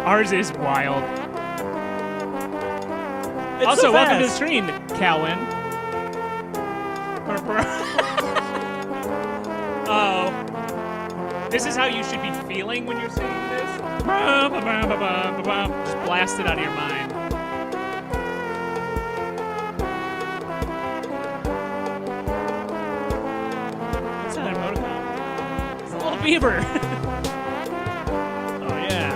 Ours is wild. It's Also, so welcome to the fast. stream, Calwin. Oh. This is how you should be feeling when you're singing this. Just blast it out of your mind. What's that, emoticon? It's a little beaver. Oh yeah.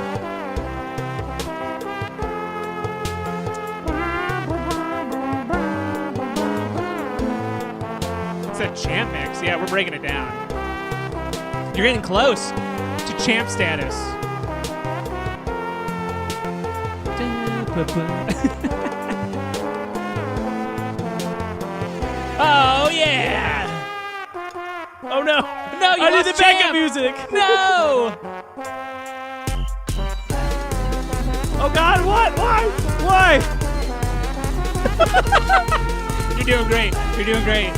It's a champ mix. Yeah, we're breaking it down. You're getting close to champ status. Oh yeah! Oh no. No, you I need lost the backup champ. music. No! Oh God, what? Why? You're doing great. You're doing great.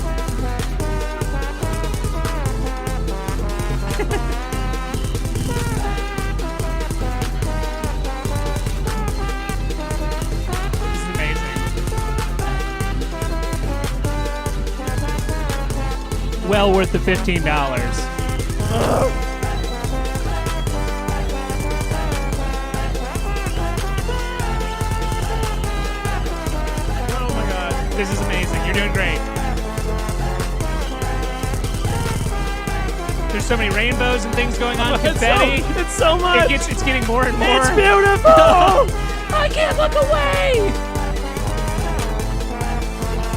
This is amazing. Well worth the $15. Oh my God. This is amazing. You're doing great. There's so many rainbows and things going on. Confetti. It's so much. It's getting more and more. It's beautiful. I can't look away.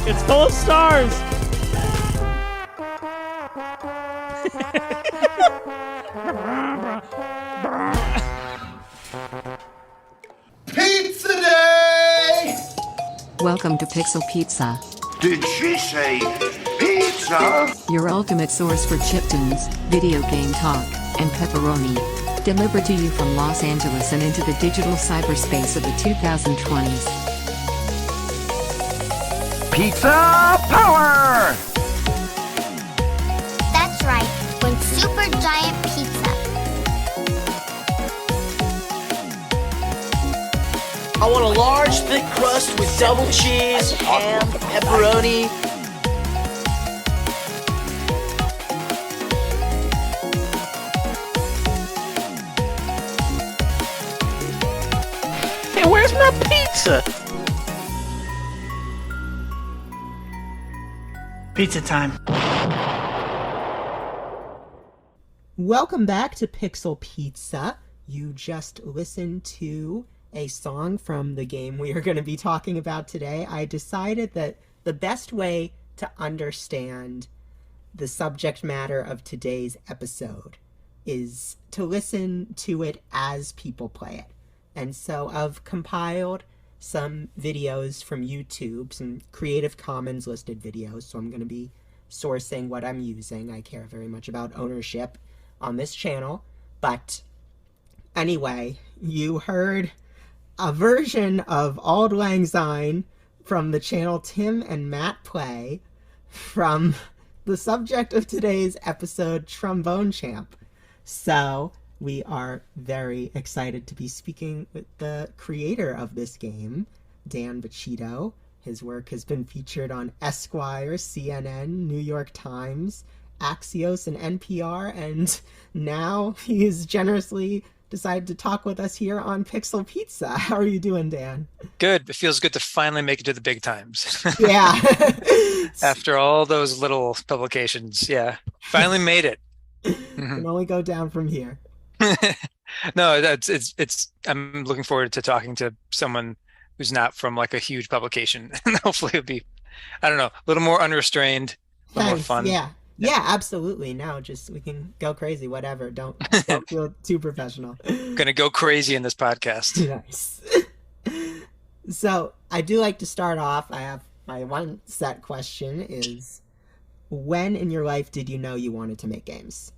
It's full of stars. Pizza Day! Welcome to Pixel Pizza, Did she say pizza? your ultimate source for chiptunes, video game talk, and pepperoni. Delivered to you from Los Angeles and into the digital cyberspace of the 2020s. Pizza power! That's right, when super giant pizza. I want a large, thick crust with double cheese, ham, pepperoni. Hey, where's my pizza? Pizza time. Welcome back to Pixel Pizza. You just listened to a song from the game we are going to be talking about today. I decided that the best way to understand the subject matter of today's episode is to listen to it as people play it. And so I've compiled some videos from YouTube, some Creative Commons listed videos, so I'm going to be sourcing what I'm using. I care very much about ownership on this channel, but anyway, you heard a version of Auld Lang Syne from the channel Tim and Matt Play from the subject of today's episode, Trombone Champ. So we are very excited to be speaking with the creator of this game, Dan Vecchitto. His work has been featured on Esquire, CNN, New York Times, Axios, and NPR, and now he has generously decided to talk with us here on Pixel Pizza. How are you doing, Dan? Good. It feels good to finally make it to the big times. Yeah. After all those little publications. Yeah. Finally made it. Can only go down from here. No, I'm looking forward to talking to someone who's not from like a huge publication. And hopefully it'll be, I don't know, a little more unrestrained, a little more Thanks. fun. Yeah, absolutely. No, just we can go crazy, whatever. Don't feel too professional. Gonna go crazy in this podcast. Nice. So I do like to start off. I have my one set question is, when in your life did you know you wanted to make games?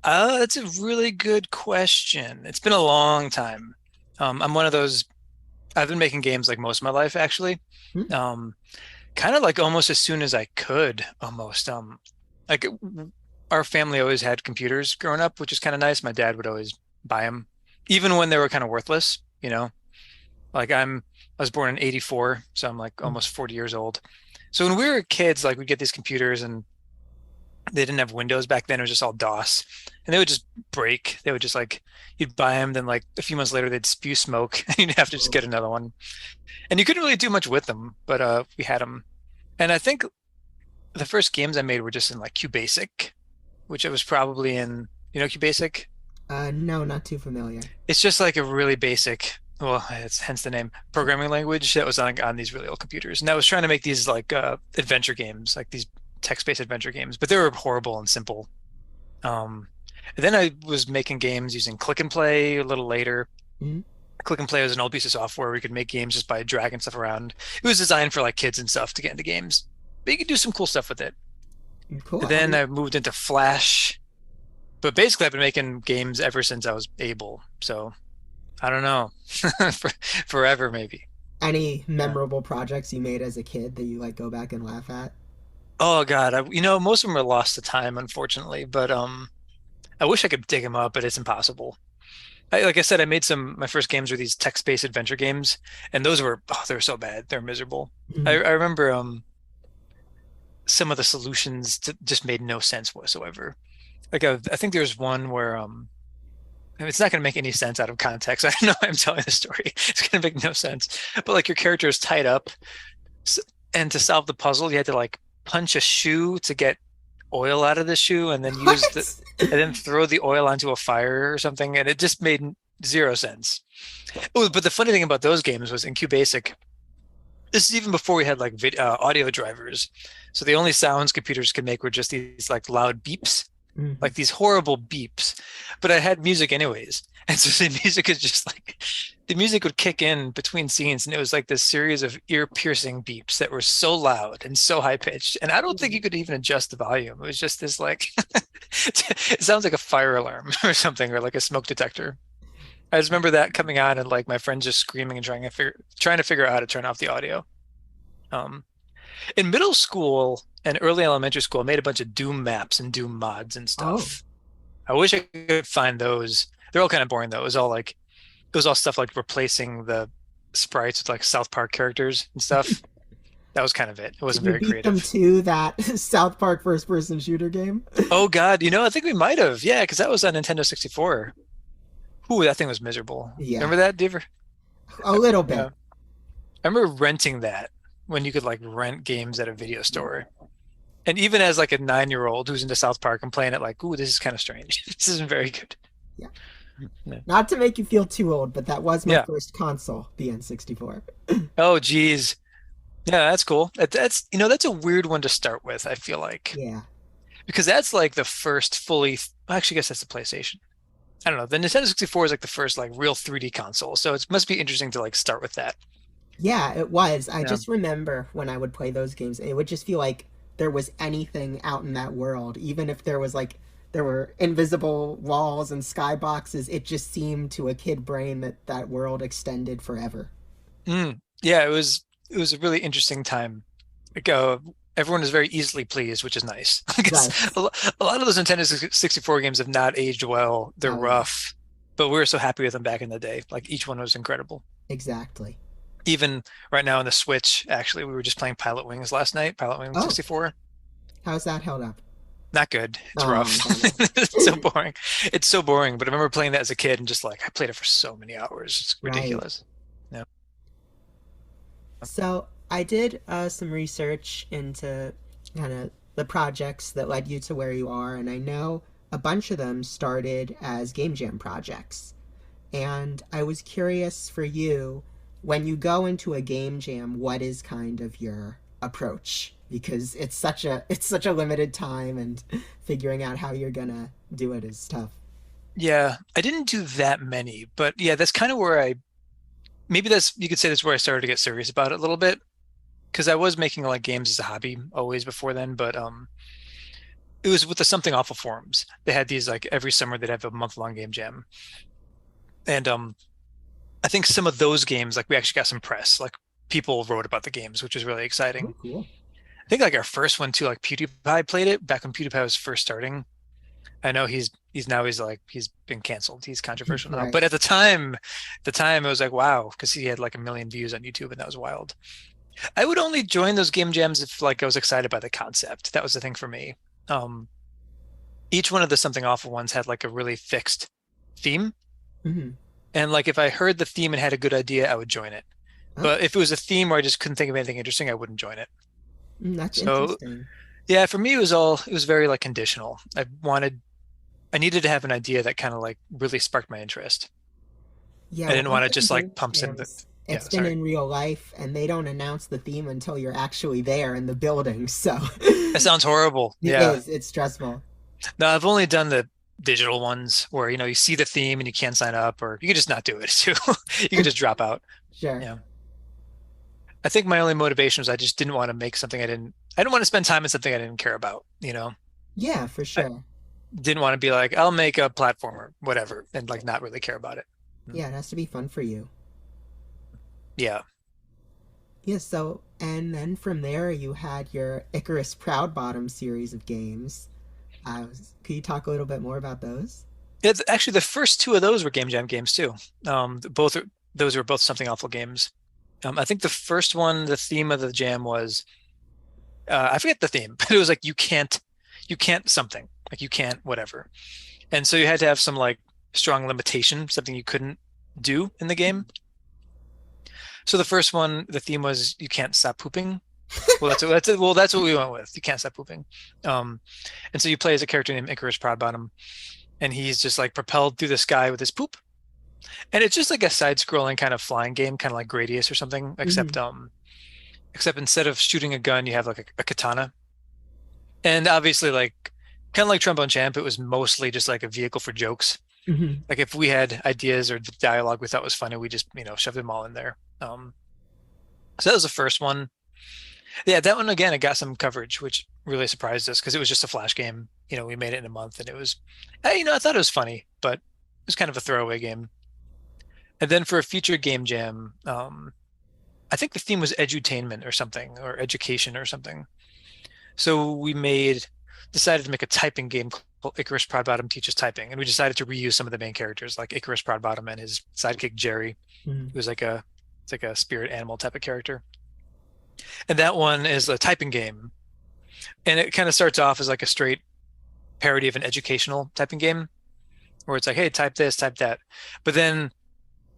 That's a really good question. It's been a long time. I'm one of those, I've been making games like most of my life, actually. Kind of like almost as soon as I could, almost. Our family always had computers growing up, which is kind of nice. My dad would always buy them even when they were kind of worthless, like I was born in 84, so I'm like almost 40 years old. So when we were kids, like we'd get these computers and they didn't have Windows back then. It was just all DOS, and they would just break. They would just like, you'd buy them, then like a few months later they'd spew smoke and you'd have to just get another one. And you couldn't really do much with them, but we had them. And I think the first games I made were just in like QBasic, which I was probably in, QBasic? No, not too familiar. It's just like a really basic, well, it's hence the name, programming language that was on these really old computers. And I was trying to make these like adventure games, like these text-based adventure games, but they were horrible and simple. And then I was making games using Click and Play a little later. Mm-hmm. Click and Play was an old piece of software where we could make games just by dragging stuff around. It was designed for like kids and stuff to get into games, but you could do some cool stuff with it. Cool. Then I moved into Flash, but basically I've been making games ever since I was able. So I don't know, forever maybe. Any memorable projects you made as a kid that you like go back and laugh at? Oh God, most of them are lost to time, unfortunately. But I wish I could dig them up, but it's impossible. Like I said, I made my first games were these text-based adventure games, and those were they were so bad, they're miserable. Mm-hmm. I remember some of the solutions just made no sense whatsoever. Like I think there's one where it's not going to make any sense out of context. I don't know why I'm telling the story. It's going to make no sense. But like your character is tied up, and to solve the puzzle, you had to like punch a shoe to get oil out of the shoe, and then and then throw the oil onto a fire or something, and it just made zero sense. Oh, but the funny thing about those games was in QBasic, this is even before we had like audio drivers. So the only sounds computers could make were just these like loud beeps, like these horrible beeps. But I had music anyways. And so the music is just like, the music would kick in between scenes, and it was like this series of ear-piercing beeps that were so loud and so high-pitched. And I don't think you could even adjust the volume. It was just this like, it sounds like a fire alarm or something, or like a smoke detector. I just remember that coming on and like my friends just screaming and trying to figure out how to turn off the audio. In middle school and early elementary school, I made a bunch of Doom maps and Doom mods and stuff. I wish I could find those. They're all kind of boring though. It was all stuff like replacing the sprites with like South Park characters and stuff. That was kind of it. It wasn't very creative. Them to that South Park first-person shooter game? Oh God, I think we might have. Yeah, because that was on Nintendo 64. Ooh, that thing was miserable. Yeah. Remember that, Deaver? A little bit. Yeah. I remember renting that when you could like rent games at a video store. And even as like a 9-year-old who's into South Park, I'm playing it like, ooh, this is kind of strange. This isn't very good. Yeah. Not to make you feel too old, but that was my first console, the N64. Oh, geez. Yeah, that's cool. That's a weird one to start with, I feel like. Yeah. Because that's like the first fully, actually, I guess that's the PlayStation. I don't know. The Nintendo 64 is like the first like real 3D console. So it must be interesting to like start with that. Yeah, it was. I just remember when I would play those games, it would just feel like there was anything out in that world. Even if there were invisible walls and skyboxes, it just seemed to a kid brain that world extended forever. Yeah, it was a really interesting time. Like, everyone is very easily pleased, which is nice. Right. A lot of those Nintendo 64 games have not aged well. They're rough, but we were so happy with them back in the day. Like each one was incredible. Exactly. Even right now on the Switch, actually, we were just playing Pilot Wings last night. Pilot Wings 64. How's that held up? Not good. It's rough. It's so boring. It's so boring. But I remember playing that as a kid and just like I played it for so many hours. It's ridiculous. Right. Yeah. So I did some research into kind of the projects that led you to where you are, and I know a bunch of them started as Game Jam projects. And I was curious for you, when you go into a Game Jam, what is kind of your approach? Because it's such a limited time, and figuring out how you're gonna do it is tough. Yeah, I didn't do that many, but yeah, that's kind of where you could say that's where I started to get serious about it a little bit. Because I was making like games as a hobby always before then, but it was with the Something Awful forums. They had these like every summer they'd have a month-long game jam, and I think some of those games like we actually got some press, like people wrote about the games, which was really exciting. Oh, cool. I think like our first one too, like PewDiePie played it back when PewDiePie was first starting. I know he's been canceled. He's controversial now. Right. But at the time it was like, wow, because he had like 1 million views on YouTube, and that was wild. I would only join those game jams if like I was excited by the concept. That was the thing for me. Each one of the Something Awful ones had like a really fixed theme. Mhm. And like if I heard the theme and had a good idea, I would join it. Oh. But if it was a theme where I just couldn't think of anything interesting, I wouldn't join it. That's So interesting. yeah, for me it was very like conditional. I needed to have an idea that kind of like really sparked my interest. Yeah, I didn't well, want to I've been just like game pump some. jams. Yeah, It's been sorry. in real life, and they don't announce the theme until you're actually there in the building. So That sounds horrible. it Yeah. is. It's stressful. No, I've only done the digital ones where you see the theme and you can't sign up, or you can just not do it too. You can just drop out. Sure. Yeah. I think my only motivation was I just didn't want to make something I didn't want to spend time on something I didn't care about, Yeah, for sure. Didn't want to be like, I'll make a platformer, whatever, and like not really care about it. Yeah, it has to be fun for you. Yeah. Yeah, so, and then from there you had your Icarus Proud Bottom series of games. Could you talk a little bit more about those? It's actually the first two of those were Game Jam games too. Those were both Something Awful games. I think the first one, the theme of the jam was, I forget the theme, but it was like you can't something, like you can't whatever, and so you had to have some like strong limitation, something you couldn't do in the game. So the first one, the theme was you can't stop pooping. Well, that's what we went with. You can't stop pooping. And so you play as a character named Icarus Proudbottom, and he's just like propelled through the sky with his poop. And it's just like a side-scrolling kind of flying game, kind of like Gradius or something, except instead of shooting a gun, you have like a katana. And obviously, like kind of like Trombone Champ, it was mostly just like a vehicle for jokes. Mm-hmm. Like if we had ideas or the dialogue we thought was funny, we just shoved them all in there. So that was the first one. Yeah, that one again, it got some coverage, which really surprised us because it was just a flash game. We made it in a month, and it was, I thought it was funny, but it was kind of a throwaway game. And then for a future game jam, I think the theme was edutainment or something, or education or something. So we decided to make a typing game called Icarus Proudbottom Teaches Typing, and we decided to reuse some of the main characters, like Icarus Proudbottom and his sidekick Jerry, who was like a spirit animal type of character. And that one is a typing game, and it kind of starts off as like a straight parody of an educational typing game, where it's like, hey, type this, type that, but then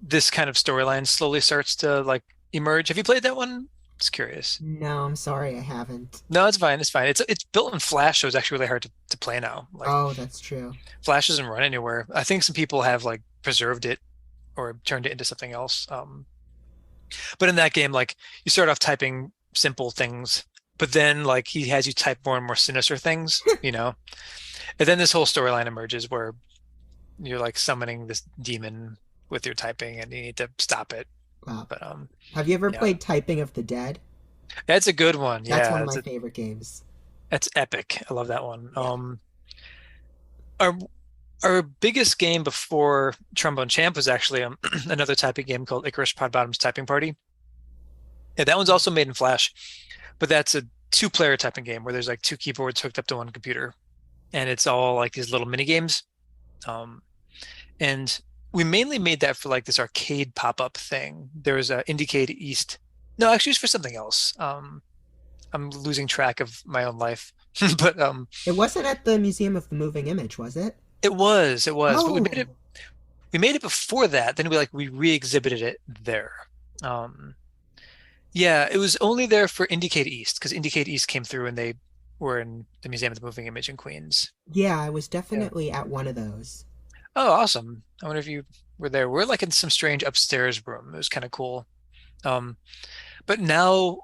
this kind of storyline slowly starts to like emerge. Have you played that one? Just curious. No, I'm sorry, I haven't. No, it's fine. It's fine. It's built in Flash, so it's actually really hard to play now. Like, Oh, that's true. Flash doesn't run anywhere. I think some people have like preserved it or turned it into something else. But in that game, like you start off typing simple things, but then like he has you type more and more sinister things, and then this whole storyline emerges where you're like summoning this demon with your typing, and you need to stop it. Wow. But Have you ever yeah. played Typing of the Dead? That's a good one. That's Yeah, one of my favorite games. that's epic. I love that one. Yeah. Our biggest game before Trombone Champ was actually another typing game called Icarus Proudbottom's Typing Party. Yeah, that one's also made in Flash, but that's a 2-player typing game where there's like 2 keyboards hooked up to one computer, and it's all like these little mini games. And we mainly made that for like this arcade pop-up thing. There was a Indiecade East. No, actually, it was for something else. I'm losing track of my own life, but It wasn't at the Museum of the Moving Image, was it? it was. Oh. But we made it before that. Then we re-exhibited it there. Yeah, it was only there for Indiecade East because Indiecade East came through and they were in the Museum of the Moving Image in Queens. Yeah, I was definitely at one of those. Oh, awesome. I wonder if you were there. We're like in some strange upstairs room. It was kind of cool. But now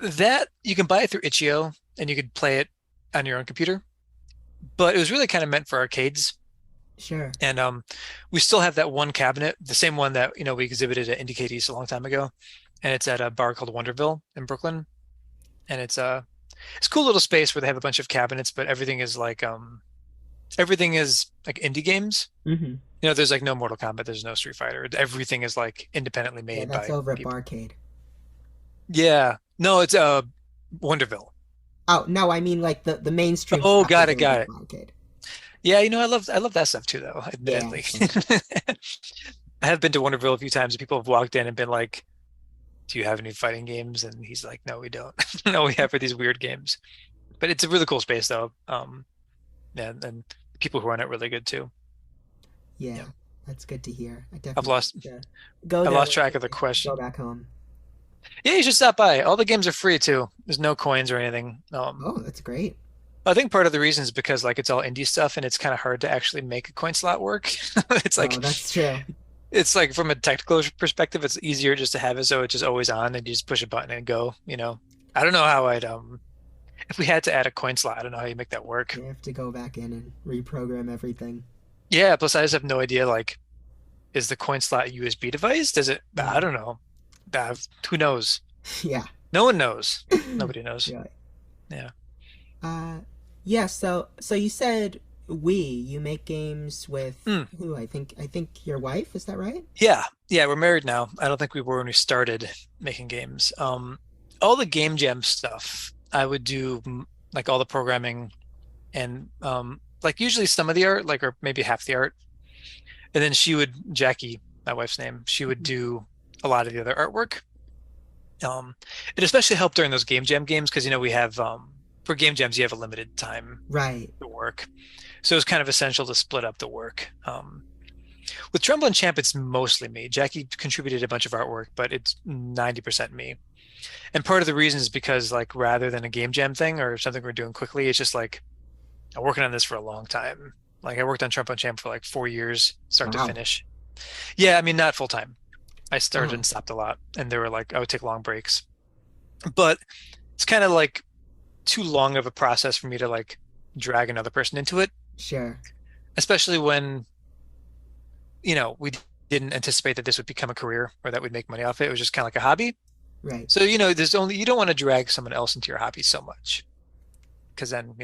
that you can buy it through itch.io and you could play it on your own computer, but it was really kind of meant for arcades. Sure. And we still have that one cabinet, the same one that we exhibited at Indiecade East a long time ago, and it's at a bar called Wonderville in Brooklyn, and it's a cool little space where they have a bunch of cabinets, but everything is like indie games. Mm-hmm. There's like no Mortal Kombat, there's no Street Fighter. Everything is like independently made Yeah, that's by over at people. Barcade. Yeah, no, it's Wonderville. Oh, no, I mean like the mainstream. Oh, stuff got is it, got over it. at Barcade. Yeah, I love that stuff too, though, Yeah, admittedly. it's fun. I have been to Wonderville a few times and people have walked in and been like, do you have any fighting games? And he's like, no, we don't. No, we have for these weird games. But it's a really cool space though. Yeah, and the people who run it really good too. Yeah, Yeah. that's good to hear. I I've definitely lost need to go I there lost when track of the I go question. back home. Yeah, you should stop by. All the games are free too. There's no coins or anything. Oh, that's great. I think part of the reason is because like it's all indie stuff and it's kind of hard to actually make a coin slot work. It's Oh, like that's true. it's like from a technical perspective, it's easier just to have it so it's just always on and you just push a button and go, you know. I don't know how I'd if we had to add a coin slot, I don't know how you make that work. You have to go back in and reprogram everything. Yeah, plus I just have no idea like is the coin slot a USB device? Does it I Mm. don't know. Who knows? Yeah. No one knows. Nobody knows. Really. Yeah. Uh, yeah. So you said you make games with Hmm. who? I think your wife. Is that right? Yeah, yeah, we're married now. I don't think we were when we started making games. All the game jam stuff, I would do like all the programming and like usually some of the art, like or maybe half the art. And then Jackie, my wife's name, she would do a lot of the other artwork. It especially helped during those game jam games because we have for game jams you have a limited time Right. to work. So it's kind of essential to split up the work. With Trombone Champ, it's mostly me. Jackie contributed a bunch of artwork, but it's 90% me. And part of the reason is because, like, rather than a game jam thing or something we're doing quickly, it's just like I'm working on this for a long time. Like, I worked on Trombone Champ for like 4 years, start to Wow. finish. Yeah, I mean, not full time. I started Oh, and stopped a lot, and they were like, I would take long breaks. But it's kind of like too long of a process for me to like drag another person into it, sure. especially when we didn't anticipate that this would become a career or that we'd make money off it. It was just kind of like a hobby. Right. So, you don't want to drag someone else into your hobby so much because then,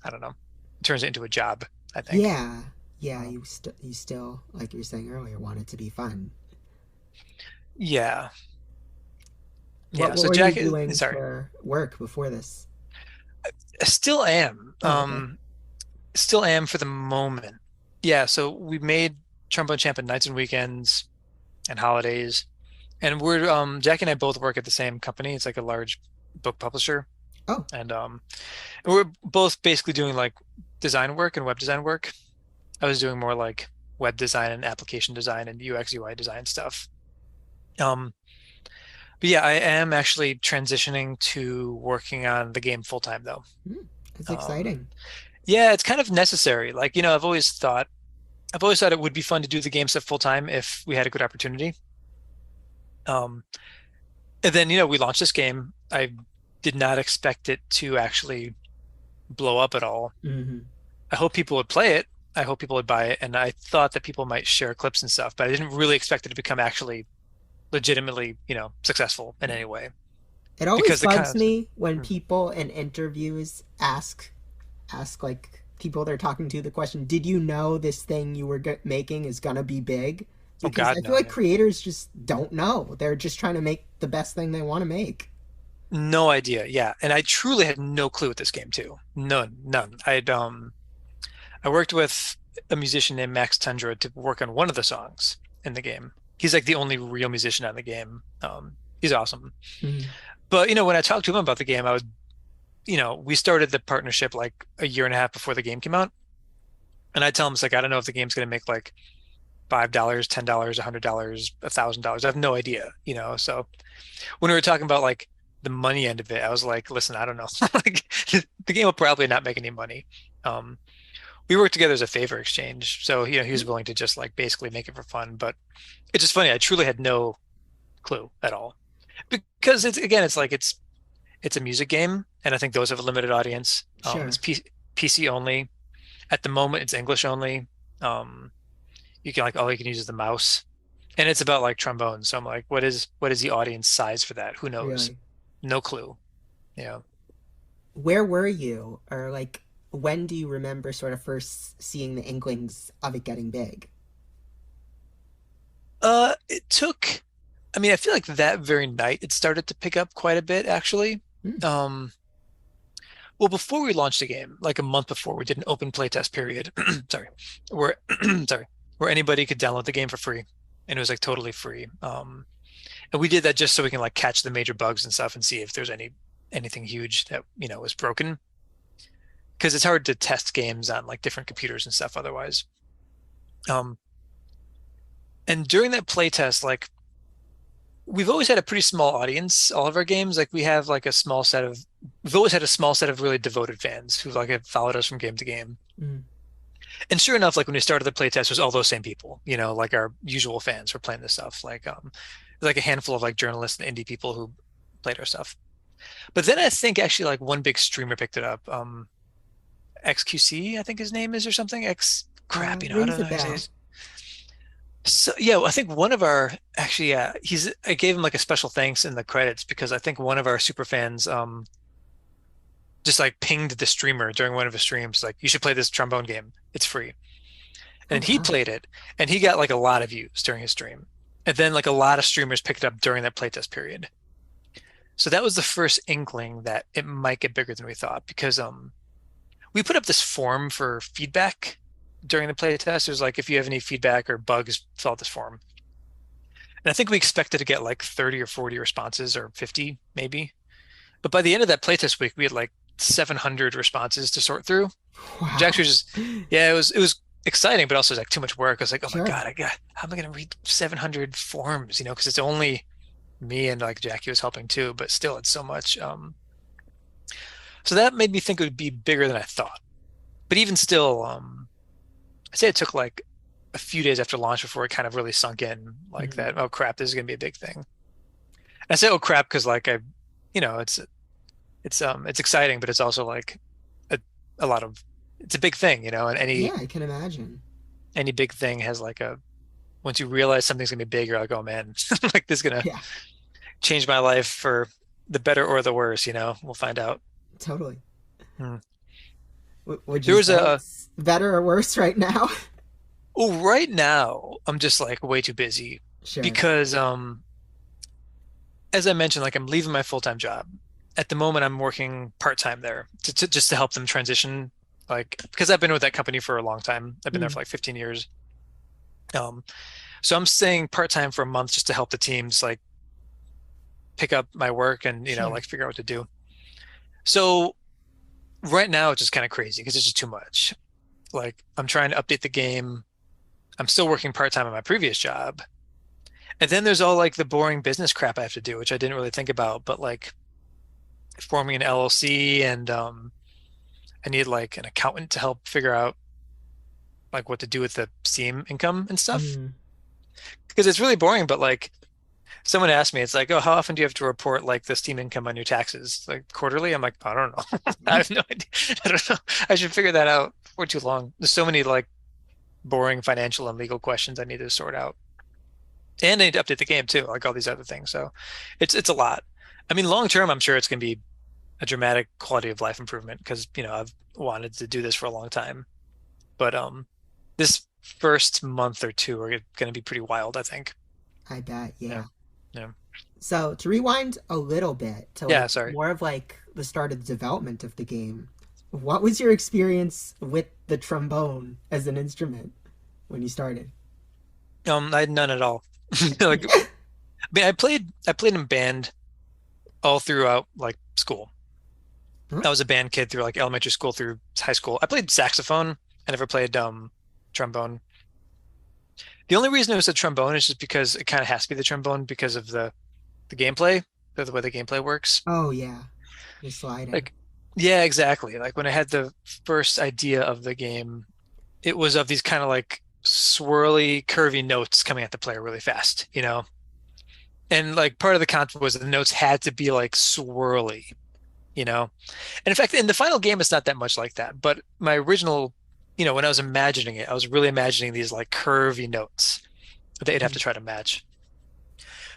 I don't know, it turns it into a job, I think. Yeah. Yeah. Um, You still, like you were saying earlier, want it to be fun. yeah. Yeah. What So were you Jack, doing sorry, for work before this? I still am. Oh, okay. Still am for the moment. Yeah. So we made Trombone Champ on nights and weekends and holidays. And Jack and I both work at the same company. It's like a large book publisher. Oh, And we're both basically doing like design work and web design work. I was doing more like web design and application design and UX UI design stuff. Um, but yeah, I am actually transitioning to working on the game full time though. hmm, that's Um, exciting. yeah, it's kind of necessary. Like, I've always thought it would be fun to do the game stuff full time if we had a good opportunity. Um, and then, we launched this game. I did not expect it to actually blow up at all. Hmm. I hope people would play it. I hope people would buy it. And I thought that people might share clips and stuff, but I didn't really expect it to become actually legitimately, successful in any way. It always Because the kind bugs of, me when Hmm. people in interviews ask like people they're talking to the question, "Did you know this thing you were making is gonna be big?" Oh Because God, I feel no. like creators just don't know. They're just trying to make the best thing they want to make. No idea. Yeah. And I truly had no clue with this game too. None. I worked with a musician named Max Tundra to work on one of the songs in the game. He's like the only real musician on the game. He's awesome. Mhm. But when I talked to him about the game, we started the partnership like a year and a half before the game came out. And I tell him, it's like, I don't know if the game's going to make like $5, $10, $100, $1,000. I have no idea, So when we were talking about like the money end of it, I was like, listen, I don't know. Like the game will probably not make any money. Um, we worked together as a favor exchange. So, he was willing to just like basically make it for fun. But it's just funny. I truly had no clue at all because it's a music game. And I think those have a limited audience. Sure. It's PC only. At the moment, it's English only. Um, you can like all you can use is the mouse, and it's about like trombones. So I'm like, what is the audience size for that? Who knows? Really. No clue. Yeah. Where were you, or like when do you remember sort of first seeing the inklings of it getting big? It took. I mean, I feel like that very night it started to pick up quite a bit actually. Hmm. Um, Well, before we launched the game, like a month before, we did an open playtest period. Sorry, where sorry, where anybody could download the game for free, and it was like totally free. And we did that just so we can like catch the major bugs and stuff and see if there's anything huge that was broken. Because it's hard to test games on like different computers and stuff otherwise. And during that playtest, like we've always had a pretty small audience. All of our games, like we've always had a small set of really devoted fans who like have followed us from game to game. Mm. And sure enough, like when we started the playtest, it was all those same people, like our usual fans were playing this stuff. Like a handful of like journalists and indie people who played our stuff. But then I think actually like one big streamer picked it up. XQC, I think his name is, or something. I don't know how to say it. So yeah, I think one of our I gave him like a special thanks in the credits because I think one of our super fans just like pinged the streamer during one of his streams, like, you should play this trombone game. It's free. And he played it and he got like a lot of views during his stream. And then like a lot of streamers picked it up during that playtest period. So that was the first inkling that it might get bigger than we thought, because we put up this form for feedback during the playtest. It was like, if you have any feedback or bugs, fill out this form. And I think we expected to get like 30 or 40 responses, or 50 maybe. But by the end of that playtest week, we had like 700 responses to sort through. Wow. Which actually it was exciting, but also like too much work. I was like, oh my God, how am I going to read 700 forms? Because it's only me and like Jackie was helping too, but still it's so much. So that made me think it would be bigger than I thought. But even still, I'd say it took like a few days after launch before it kind of really sunk in, like that, oh crap, this is going to be a big thing. And I say, oh crap, because like it's exciting, but it's also like it's a big thing, and I can imagine. Any big thing has like once you realize something's gonna be big, you're like, oh man, like this is gonna change my life for the better or the worse, we'll find out. Totally. Hmm. Would you say it's better or worse right now? Oh, right now I'm just like way too busy. Sure. Because as I mentioned, like I'm leaving my full-time job. At the moment, I'm working part-time there just to help them transition, like, because I've been with that company for a long time. I've been there for like 15 years. So I'm staying part-time for a month just to help the teams like pick up my work and, like figure out what to do. So right now it's just kind of crazy because it's just too much. Like I'm trying to update the game. I'm still working part-time at my previous job. And then there's all like the boring business crap I have to do, which I didn't really think about, but like forming an LLC, and I need like an accountant to help figure out like what to do with the Steam income and stuff. Because it's really boring, but like someone asked me, it's like, oh, how often do you have to report like the Steam income on your taxes? Like quarterly? I'm like, I don't know. I have no idea. I don't know. I should figure that out for too long. There's so many like boring financial and legal questions I need to sort out. And I need to update the game too, like all these other things. So it's a lot. I mean, long term, I'm sure it's going to be a dramatic quality of life improvement because, I've wanted to do this for a long time. But this first month or two are going to be pretty wild, I think. I bet, yeah. Yeah. So to rewind a little bit to more of like the start of the development of the game, what was your experience with the trombone as an instrument when you started? I had none at all. Like, I mean, I played in band all throughout like school. I was a band kid through like elementary school through high school. I played saxophone. I never played trombone. The only reason it was a trombone is just because it kind of has to be the trombone because of the gameplay, the way the gameplay works. Oh yeah, the sliding. Like, yeah, exactly. Like when I had the first idea of the game, it was of these kind of like swirly, curvy notes coming at the player really fast, And like part of the concept was the notes had to be like swirly, And in fact, in the final game, it's not that much like that. But my original, when I was imagining it, I was really imagining these like curvy notes that you'd have to try to match.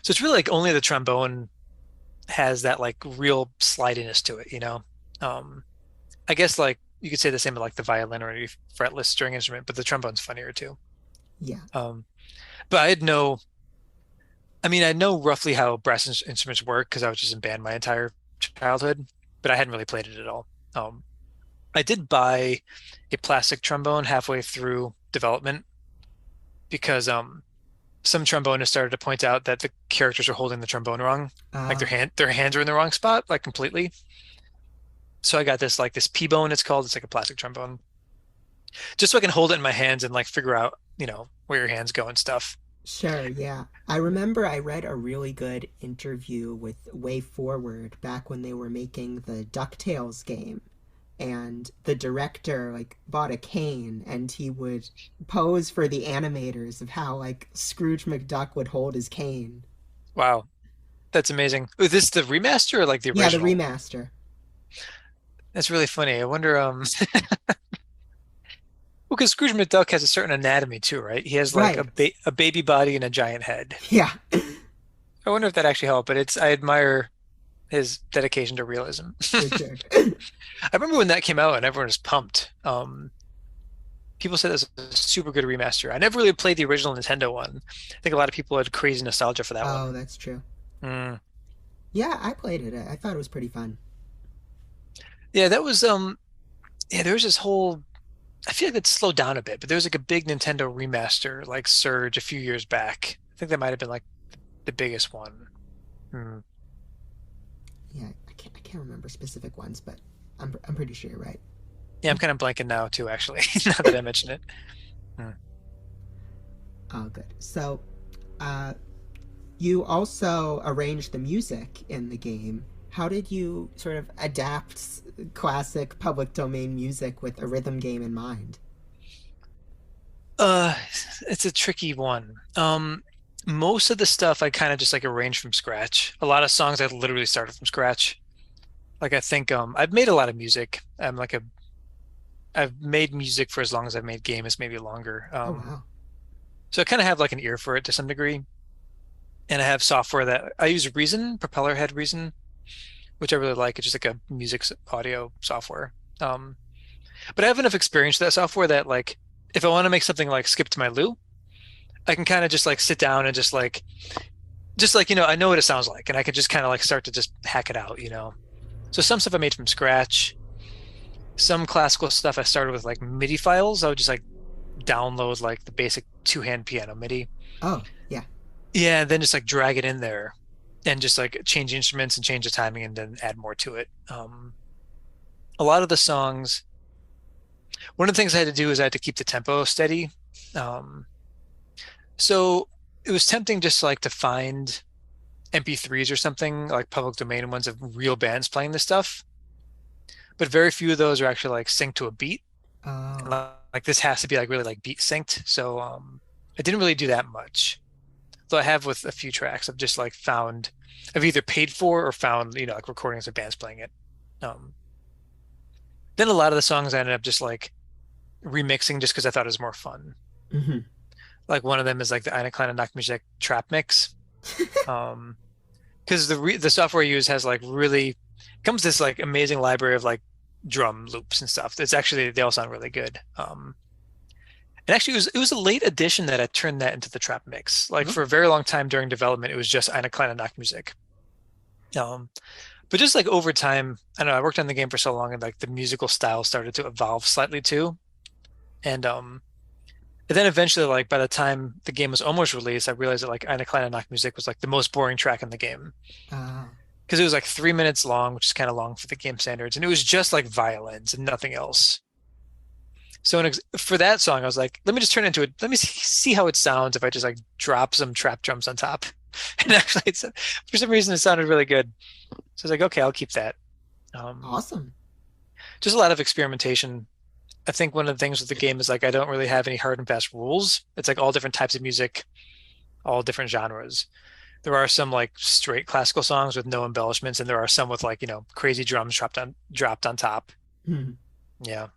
So it's really like only the trombone has that like real slidiness to it, I guess like you could say the same with like the violin or any fretless string instrument, but the trombone's funnier too. Yeah. But I know roughly how brass instruments work because I was just in band my entire childhood, but I hadn't really played it at all. Um, I did buy a plastic trombone halfway through development because some trombonists started to point out that the characters are holding the trombone wrong, like Uh, their hands are in the wrong spot, like completely. So I got this P-bone, it's called. It's like a plastic trombone, just so I can hold it in my hands and like figure out, where your hands go and stuff. sure, yeah. I remember I read a really good interview with Way Forward back when they were making the DuckTales game. And the director like bought a cane and he would pose for the animators of how like Scrooge McDuck would hold his cane. Wow, that's amazing. Is this the remaster or like the Yeah, the original? remaster. That's really funny. I wonder, well, because Scrooge McDuck has a certain anatomy too, right? He has like Right. a baby body and a giant head. Yeah. I wonder if that actually helped, but I admire his dedication to realism. For sure. I remember when that came out and everyone was pumped. People said it was a super good remaster. I never really played the original Nintendo one. I think a lot of people had crazy nostalgia for that Oh, one. that's true. Mm. Yeah, I played it. I thought it was pretty fun. Yeah, that was yeah, there was this whole I feel like it slowed down a bit, but there was like a big Nintendo remaster like Surge a few years back. I think that might have been like the biggest one. Hmm. Yeah, I can't remember specific ones, but I'm pretty sure you're right. Yeah, I'm kind of blanking now too, actually, now that I mention it. Hmm. Oh, good. So, uh, you also arranged the music in the game. How did you sort of adapt classic public domain music with a rhythm game in mind? Uh, it's a tricky one. Most of the stuff I kind of just like arranged from scratch. A lot of songs I literally started from scratch. Like I think I've made a lot of music. I've made music for as long as I've made games, maybe longer. Oh, wow. So I kind of have like an ear for it to some degree. And I have software that I use Reason, Propeller Head Reason, which I really like. It's just like a music audio software. Um, but I have enough experience with that software that like if I want to make something like Skip to My Lou, I can kind of just like sit down and just like I know what it sounds like and I can just kind of like start to just hack it out. So some stuff I made from scratch. Some classical stuff I started with like MIDI files. I would just like download like the basic two-hand piano MIDI. Oh, yeah. Yeah, and then just like drag it in there and just like change instruments and change the timing and then add more to it. A lot of the songs, one of the things I had to do is I had to keep the tempo steady. Um, so it was tempting just like to find MP3s or something like public domain ones of real bands playing this stuff. But very few of those are actually like synced to a beat. Oh, Like this has to be like really like beat synced. So I didn't really do that much. Though I have with a few tracks, I've either paid for or found, like recordings of bands playing it. Um, then a lot of the songs I ended up just like remixing just because I thought it was more fun. hmm. Like one of them is like the Eine kleine Nachtmusik trap mix. Because the software I use has like really comes this like amazing library of like drum loops and stuff. They all sound really good. And actually it was a late addition that I turned that into the trap mix. Like Oh, for a very long time during development, it was just Eine kleine Nachtmusik. But just like over time, I don't know, I worked on the game for so long and like the musical style started to evolve slightly too. And then eventually, like by the time the game was almost released, I realized that like Eine kleine Nachtmusik was like the most boring track in the game uh, because it was like 3 minutes long, which is kind of long for the game standards, and it was just like violins and nothing else. So for that song, I was like, let me just turn it into it. Let me see how it sounds if I just like drop some trap drums on top. And actually, for some reason, it sounded really good. So I was like, okay, I'll keep that. Um, awesome. just a lot of experimentation. I think one of the things with the game is like I don't really have any hard and fast rules. It's like all different types of music, all different genres. There are some like straight classical songs with no embellishments, and there are some with like, crazy drums dropped on top. Hmm. Yeah.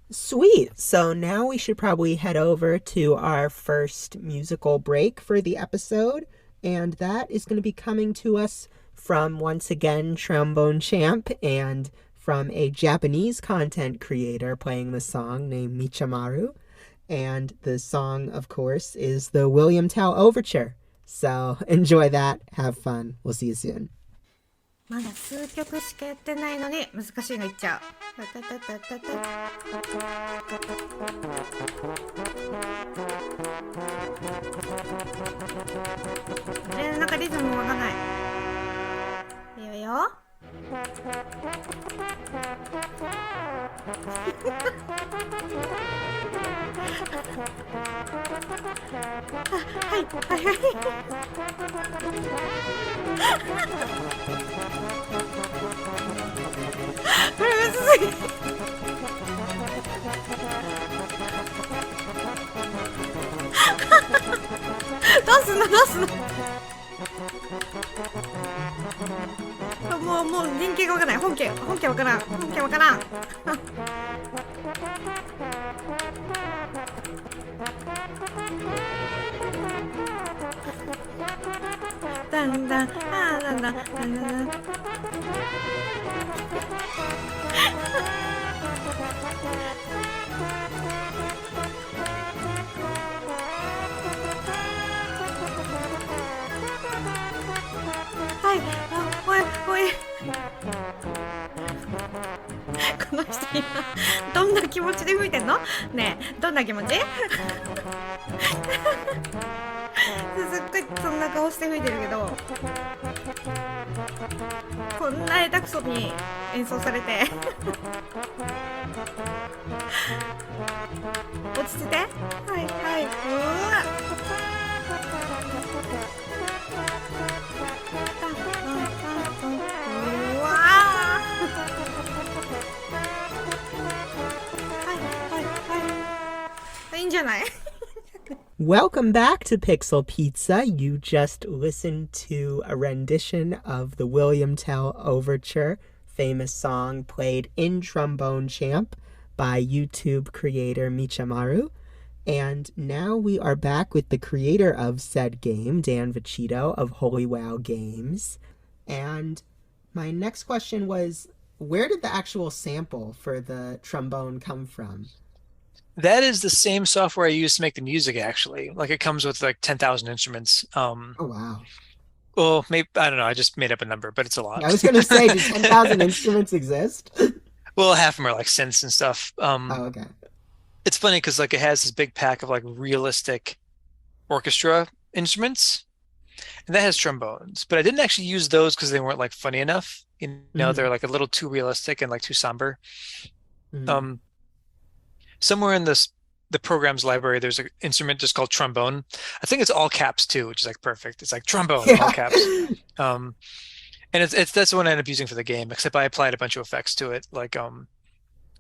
Sweet. So now we should probably head over to our first musical break for the episode. And that is going to be coming to us from, once again, Trombone Champ and from a Japanese content creator playing the song named Michamaru. And the song, of course, is the William Tell Overture. So enjoy that. Have fun. We'll see you soon. まだ数曲しかやってないのに難しいのいっちゃう。なんかリズムわかんない。いいよいいよ。はいはいはい。これむずすぎ。どうすんのどうすんの。もう原型がわからない。本家わからん。本家わからん。だんだんだんだん。はい、おいこの人今どんな気持ちで吹いてんのねえ、どんな気持ちすっごいそんな顔して吹いてるけど、こんな下手くそに演奏されて落ち着いて。はいはい、うわいいんじゃないWelcome back to Pixel Pizza. You just listened to a rendition of the William Tell Overture, famous song played in Trombone Champ by YouTube creator Michamaru. And now we are back with the creator of said game, Dan Vecchitto of Holy Wow Games. And my next question was, where did the actual sample for the trombone come from? That is the same software I use to make the music, actually. Like, it comes with like 10,000 instruments. Oh, wow. Well, maybe, I don't know. I just made up a number, but it's a lot. I was going to say, do 10,000 instruments exist? Well, half of them are like synths and stuff. Oh, okay. It's funny because like it has this big pack of like realistic orchestra instruments, and that has trombones. But I didn't actually use those because they weren't like funny enough. You know, they're like a little too realistic and like too somber. Somewhere in the program's library, there's an instrument just called trombone. I think it's all caps too, which is like perfect. It's like trombone, all caps. And it's that's the one I ended up using for the game, except I applied a bunch of effects to it. Like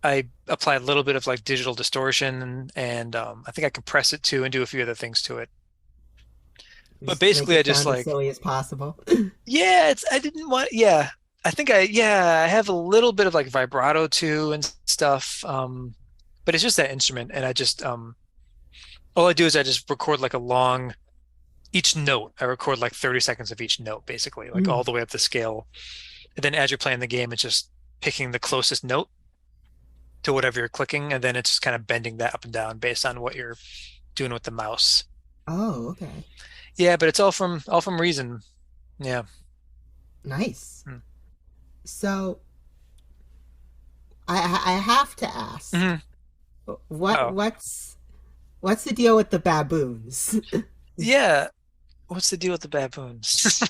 I applied a little bit of like digital distortion, and I think I compress it too and do a few other things to it. But basically I just like as silly as possible. Yeah, I didn't want I think I have a little bit of like vibrato too and stuff. But it's just that instrument, and I just all I do is I just record like each note. I record like 30 seconds of each note, basically, like all the way up the scale. And then as you're playing the game, it's just picking the closest note to whatever you're clicking, and then it's just kind of bending that up and down based on what you're doing with the mouse. Oh, okay. Yeah, but it's all from Reason. Yeah. Nice. So I have to ask. What's the deal with the baboons? Yeah, what's the deal with the baboons?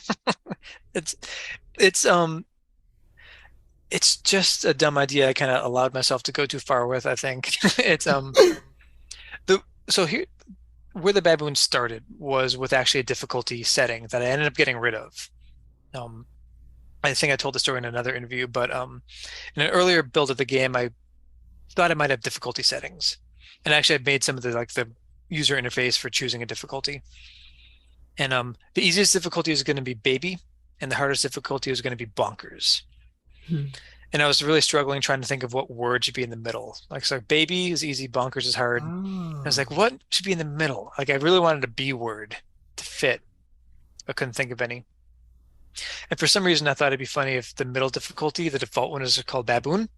It's just a dumb idea I kind of allowed myself to go too far with, I think. It's so here where the baboons started was with actually a difficulty setting that I ended up getting rid of. I think I told the story in another interview, but in an earlier build of the game, I thought I might have difficulty settings, and actually I made some of the user interface for choosing a difficulty. And the easiest difficulty is going to be baby, and the hardest difficulty is going to be bonkers. And I was really struggling trying to think of what word should be in the middle. Like, so baby is easy, bonkers is hard. I was like, what should be in the middle? Like, I really wanted a B word to fit. I couldn't think of any. And for some reason, I thought it'd be funny if the middle difficulty, the default one, is called baboon.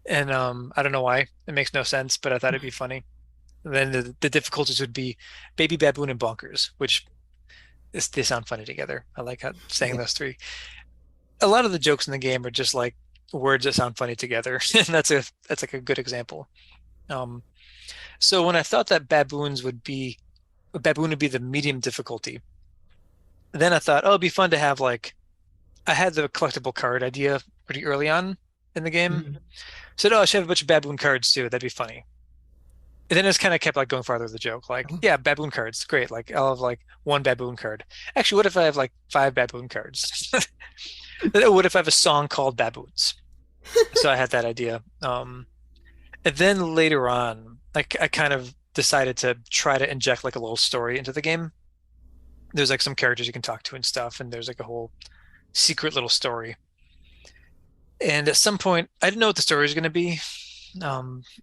And I don't know why. It makes no sense, but I thought it'd be funny. And then the difficulties would be baby, baboon, and bonkers, which they sound funny together. I like saying those three. a lot of the jokes in the game are just like words that sound funny together, and that's like a good example. Um, so when I thought that baboon would be the medium difficulty, then I thought, oh, it'd be fun to have like I had the collectible card idea pretty early on in the game. Mhm. Said, oh, I should have a bunch of baboon cards too. That'd be funny. And then it just kind of kept like going farther with the joke. Like, Oh. yeah, baboon cards, great. Like I'll have like one baboon card. Actually, what if I have like five baboon cards? What if I have a song called Baboons? So I had that idea. And then later on, like I kind of decided to try to inject like a little story into the game. There's like some characters you can talk to and stuff, and there's like a whole secret little story. And at some point, I didn't know what the story was going to be.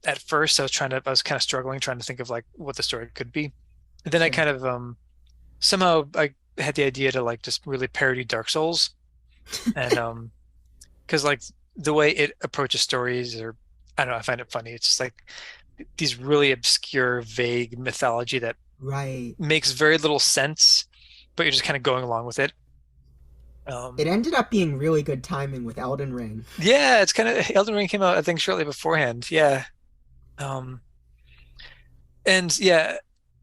At first, I was kind of struggling, trying to think of like what the story could be. And then I Sure. kind of somehow I had the idea to like just really parody Dark Souls, and because like the way it approaches stories, or I don't know, I find it funny. It's just like these really obscure, vague mythology that Right. makes very little sense, but you're just kind of going along with it. It ended up being really good timing with Elden Ring. Yeah, it's kind of Elden Ring came out, I think, shortly beforehand. Yeah. Um, and yeah,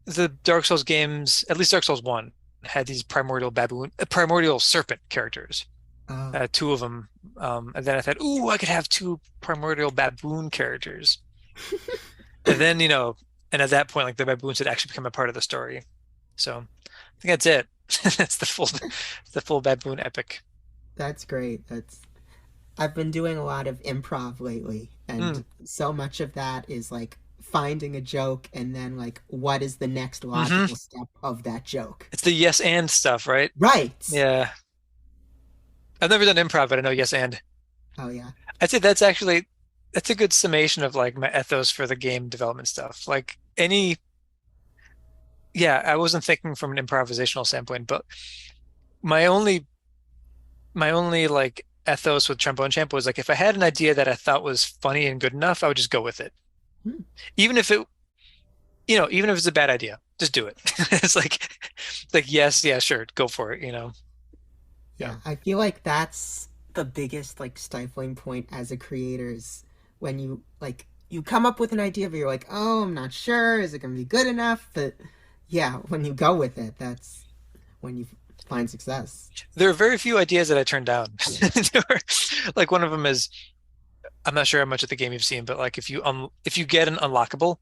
the Dark Souls games, at least Dark Souls 1, had these primordial serpent characters. Oh. Two of them. And then I thought, ooh, I could have two primordial baboon characters. And then, and at that point, like the baboons had actually become a part of the story. So I think that's it. That's the full baboon epic. That's great. I've been doing a lot of improv lately, and so much of that is like finding a joke and then like what is the next logical step of that joke. It's the yes and stuff, right? Right. Yeah. I've never done improv, but I know yes and. Oh yeah. I'd say that's a good summation of like my ethos for the game development stuff. Like I wasn't thinking from an improvisational standpoint, but my only like ethos with Trombone Champ was like if I had an idea that I thought was funny and good enough, I would just go with it. Hmm. Even if it's a bad idea, just do it. It's like yes, yeah, sure, go for it, Yeah. I feel like that's the biggest like stifling point as a creator is when you come up with an idea but you're like, oh, I'm not sure, is it gonna be good enough? But yeah, when you go with it, that's when you find success. There are very few ideas that I turned down. Like one of them is, I'm not sure how much of the game you've seen, but like if you get an unlockable,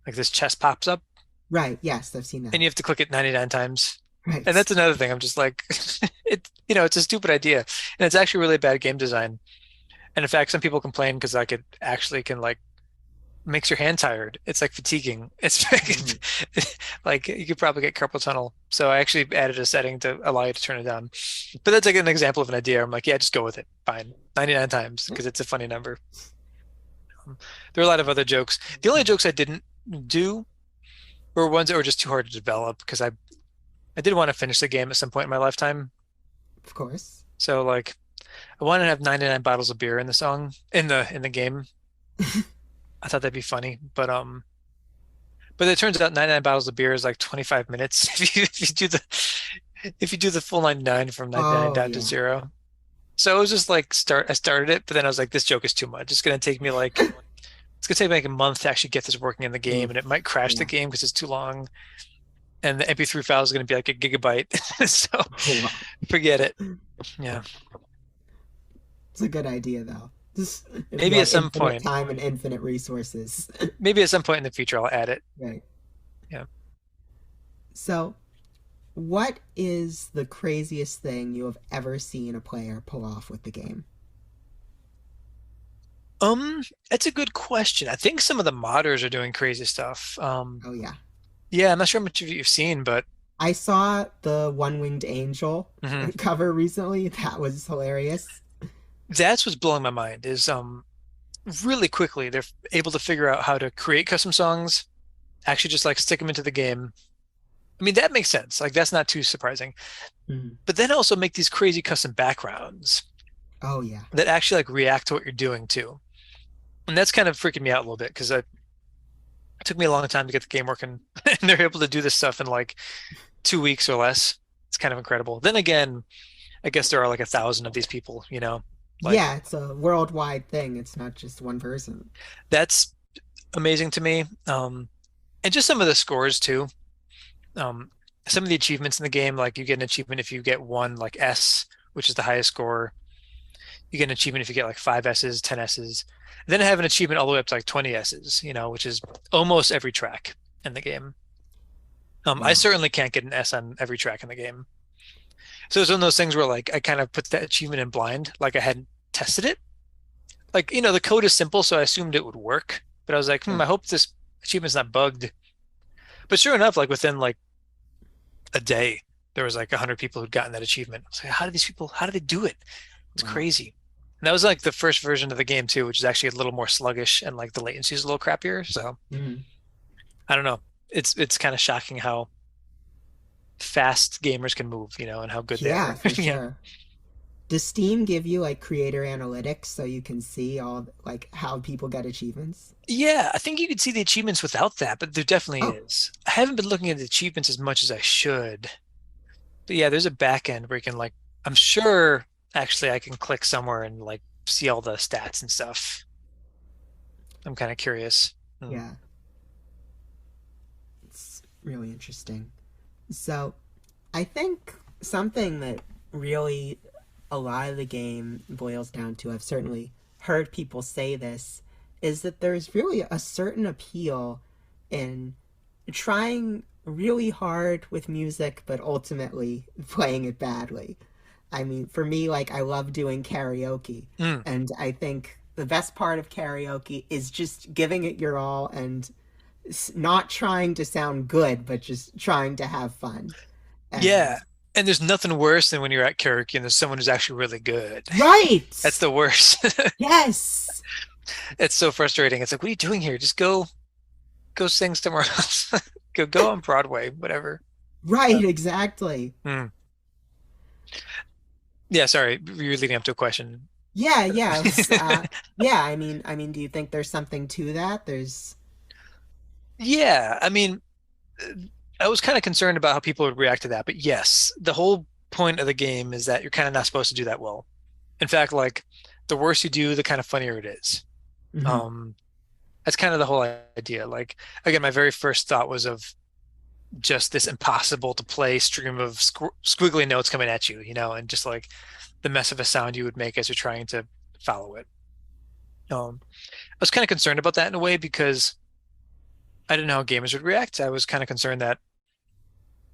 like this chest pops up Right, yes, I've seen that. and you have to click it 99 times. Right. And that's another thing. I'm just like, it's a stupid idea, and it's actually really bad game design. And in fact, some people complain because like it actually can like makes your hand tired. It's like fatiguing. It's like you could probably get carpal tunnel. So I actually added a setting to allow you to turn it down. But that's like an example of an idea. I'm like, yeah, just go with it. Fine. 99 times because it's a funny number. There are a lot of other jokes. The only jokes I didn't do were ones that were just too hard to develop because I did want to finish the game at some point in my lifetime. Of course. So like I wanted to have 99 bottles of beer in the song in the game. I thought that'd be funny, but it turns out 99 bottles of beer is like 25 minutes if you do the full 99 from 99 down to 0. So it was just like I started it, but then I was like, this joke is too much. It's gonna take me like a month to actually get this working in the game, and it might crash the game because it's too long. And the MP3 file is going to be like a gigabyte. So forget it. Yeah. It's a good idea though. Just maybe at some point. Time and infinite resources. Maybe at some point in the future I'll add it. Right. Yeah. So, what is the craziest thing you have ever seen a player pull off with the game? That's a good question. I think some of the modders are doing crazy stuff. Oh yeah. Yeah, I'm not sure how much of it you've seen, but I saw the One-Winged Angel cover recently. That was hilarious. That's what's blowing my mind is really quickly they're able to figure out how to create custom songs, actually just like stick them into the game. I mean, that makes sense. Like that's not too surprising. But then also make these crazy custom backgrounds. Oh yeah. That actually like react to what you're doing too. And that's kind of freaking me out a little bit because it took me a long time to get the game working, and they're able to do this stuff in like 2 weeks or less. It's kind of incredible. Then again, I guess there are like 1,000 of these people, like Yeah, it's a worldwide thing. It's not just one person. that's amazing to me. And just some of the scores too. Um, some of the achievements in the game, like you get an achievement if you get one like S, which is the highest score. You get an achievement if you get like 5 S's, 10 S's. Then I have an achievement all the way up to like 20 S's, which is almost every track in the game. I certainly can't get an S on every track in the game. So it's one of those things where like I kind of put that achievement in blind, like I hadn't tested it. Like, the code is simple, so I assumed it would work. But I was like, I hope this achievement's not bugged. But sure enough, like within like a day, there was like 100 people who'd gotten that achievement. I was like, how do they do it? It's crazy. And that was like the first version of the game too, which is actually a little more sluggish and like the latency is a little crappier. So I don't know. It's kind of shocking how fast gamers can move, and how good they are. For sure. Does Steam give you like creator analytics so you can see all like how people get achievements? Yeah, I think you could see the achievements without that, but there definitely is. I haven't been looking at the achievements as much as I should. But yeah, there's a back end where you can like, I'm sure actually I can click somewhere and like see all the stats and stuff. I'm kind of curious. Yeah. It's really interesting. So I think something that really a lot of the game boils down to, I've certainly heard people say this, is that there's really a certain appeal in trying really hard with music, but ultimately playing it badly. I mean, for me, like, I love doing karaoke, and I think the best part of karaoke is just giving it your all and not trying to sound good, but just trying to have fun. And yeah. And there's nothing worse than when you're at karaoke and there's someone who's actually really good. Right. That's the worst. Yes. It's so frustrating. It's like, what are you doing here? Just go sing somewhere else. go on Broadway, whatever. Right, exactly. Yeah, sorry, you're leading up to a question. Yeah. Yeah, I mean, do you think there's something to that? Yeah, I mean, I was kind of concerned about how people would react to that, but yes, the whole point of the game is that you're kind of not supposed to do that well. In fact, like the worse you do, the kind of funnier it is. That's kind of the whole idea. Like, again, my very first thought was of just this impossible to play stream of squiggly notes coming at you, and just like the mess of a sound you would make as you're trying to follow it. I was kind of concerned about that in a way because I didn't know how gamers would react. I was kind of concerned that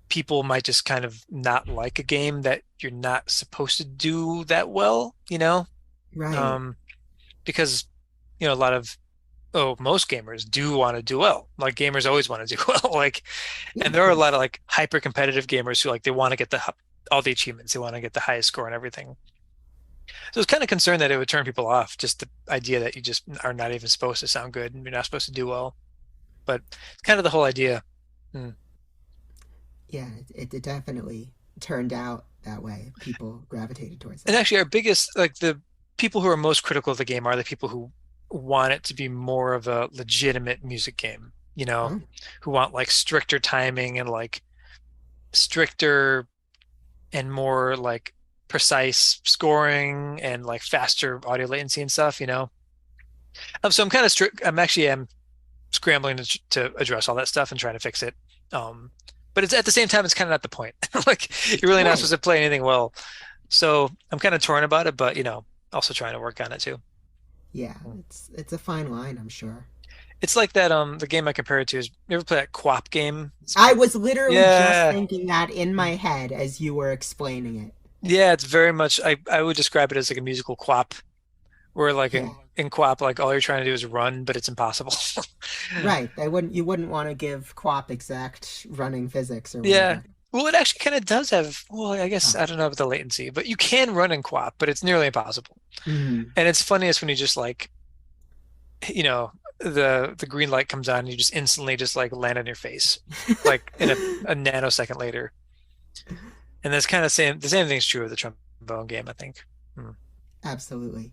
people might just kind of not like a game that you're not supposed to do that well, Right. Because, a lot of, most gamers do want to do well. Like gamers always want to do well. Like, and there are a lot of like hyper competitive gamers who like, they want to get all the achievements. They want to get the highest score and everything. So I was kind of concerned that it would turn people off. Just the idea that you just are not even supposed to sound good and you're not supposed to do well. But it's kind of the whole idea. Yeah, it definitely turned out that way. People gravitated towards it. And actually our biggest, like the people who are most critical of the game are the people who want it to be more of a legitimate music game, who want like stricter timing and like stricter and more like precise scoring and like faster audio latency and stuff, So I'm kind of strict. I'm scrambling to address all that stuff and trying to fix it. But it's at the same time, it's kind of not the point. Like you're really not supposed to play anything well. So I'm kind of torn about it, but also trying to work on it too. Yeah, it's a fine line, I'm sure. It's like that the game I compare it to is, you ever play that co-op game? I was literally just thinking that in my head as you were explaining it. Yeah, it's very much, I would describe it as like a musical co-op where like in co-op, like all you're trying to do is run, but it's impossible. Right. You wouldn't want to give co-op exact running physics or whatever. Yeah. Well, it actually kind of does have, I guess, I don't know about the latency, but you can run in co-op, but it's nearly impossible. And it's funniest when you just like, the green light comes on and you just instantly just like land on your face, like in a nanosecond later. And that's kind of the same thing's true of the trombone game, I think. Absolutely.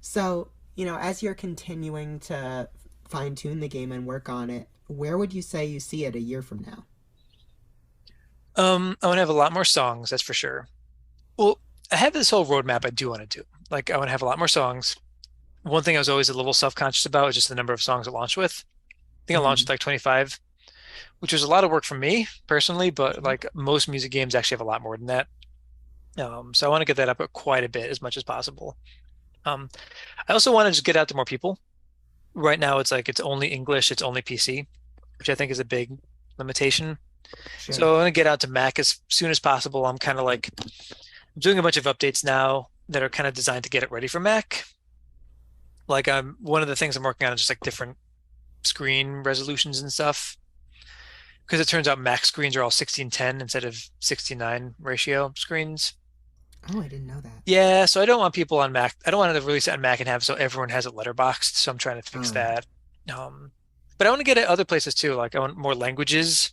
So, as you're continuing to fine-tune the game and work on it, where would you say you see it a year from now? I want to have a lot more songs, that's for sure. Well, I have this whole roadmap I do want to do. Like I want to have a lot more songs. One thing I was always a little self-conscious about was just the number of songs I launched with. I think I launched with like 25, which was a lot of work for me personally, but like most music games actually have a lot more than that. So I want to get that up quite a bit as much as possible. I also want to just get out to more people. Right now, it's like it's only English, it's only PC, which I think is a big limitation. Sure. So I want to get out to Mac as soon as possible. I'm kind of like doing a bunch of updates now that are kind of designed to get it ready for Mac. Like one of the things I'm working on is just like different screen resolutions and stuff. Because it turns out Mac screens are all 16:10 instead of 16:9 ratio screens. Oh, I didn't know that. Yeah, so I don't want people on Mac. I don't want to release it on Mac and have so everyone has it letterboxed. So I'm trying to fix that. But I want to get it other places too. Like I want more languages.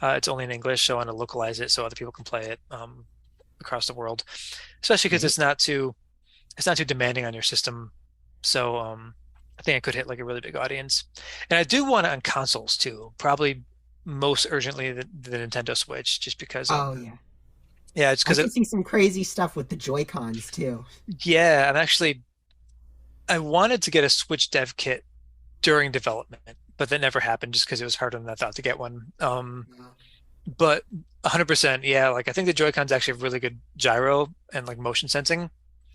It's only in English, so I want to localize it so other people can play it across the world. Especially because it's not too demanding on your system. So I think I could hit like a really big audience. And I do want it on consoles too. Probably most urgently the Nintendo Switch, just because. Yeah, it's because I can see some crazy stuff with the Joy-Cons too. Yeah, I wanted to get a Switch dev kit during development, but that never happened just because it was harder than I thought to get one. But 100%, yeah, like I think the Joy-Cons actually have really good gyro and like motion sensing.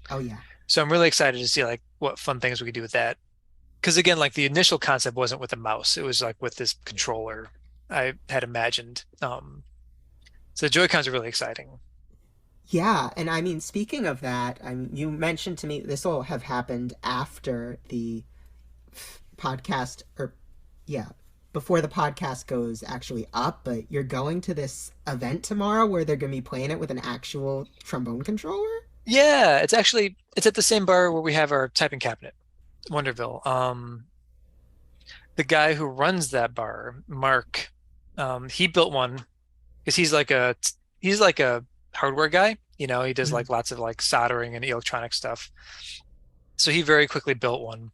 Oh yeah. So I'm really excited to see like what fun things we could do with that. Because again, like the initial concept wasn't with a mouse; it was like with this controller I had imagined. So the Joy-Cons are really exciting. Yeah, and I mean, speaking of that, I mean, you mentioned to me this will have happened after the podcast, before the podcast goes actually up, but you're going to this event tomorrow where they're going to be playing it with an actual trombone controller? Yeah, it's at the same bar where we have our typing cabinet, Wonderville. The guy who runs that bar, Mark, he built one because he's like a hardware guy. You know, he does like lots of like soldering and electronic stuff. So he very quickly built one.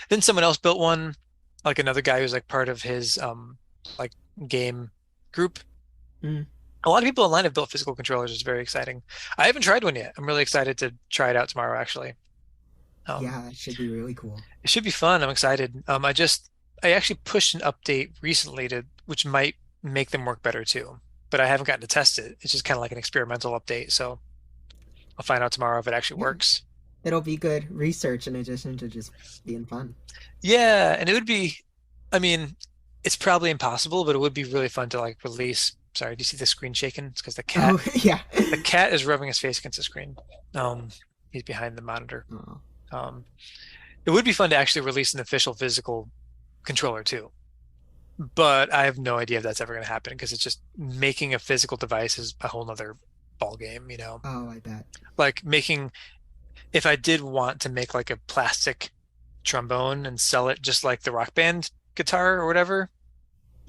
Then someone else built one, like another guy who's like part of his like game group. A lot of people online have built physical controllers. It's very exciting. I haven't tried one yet. I'm really excited to try it out tomorrow, actually. Yeah, it should be really cool. It should be fun. I'm excited. I actually pushed an update recently which might make them work better too, but I haven't gotten to test it. It's just kind of like an experimental update. So I'll find out tomorrow if it actually works. It'll be good research in addition to just being fun. Yeah, and it would be, I mean, it's probably impossible, but it would be really fun to like release. Sorry, do you see the screen shaking? It's because the cat. Oh, yeah. The cat is rubbing his face against the screen. He's behind the monitor. It would be fun to actually release an official physical controller too, but I have no idea if that's ever going to happen because it's just making a physical device is a whole nother ball game, you know. Oh, I bet. Like if I did want to make like a plastic trombone and sell it just like the Rock Band guitar or whatever,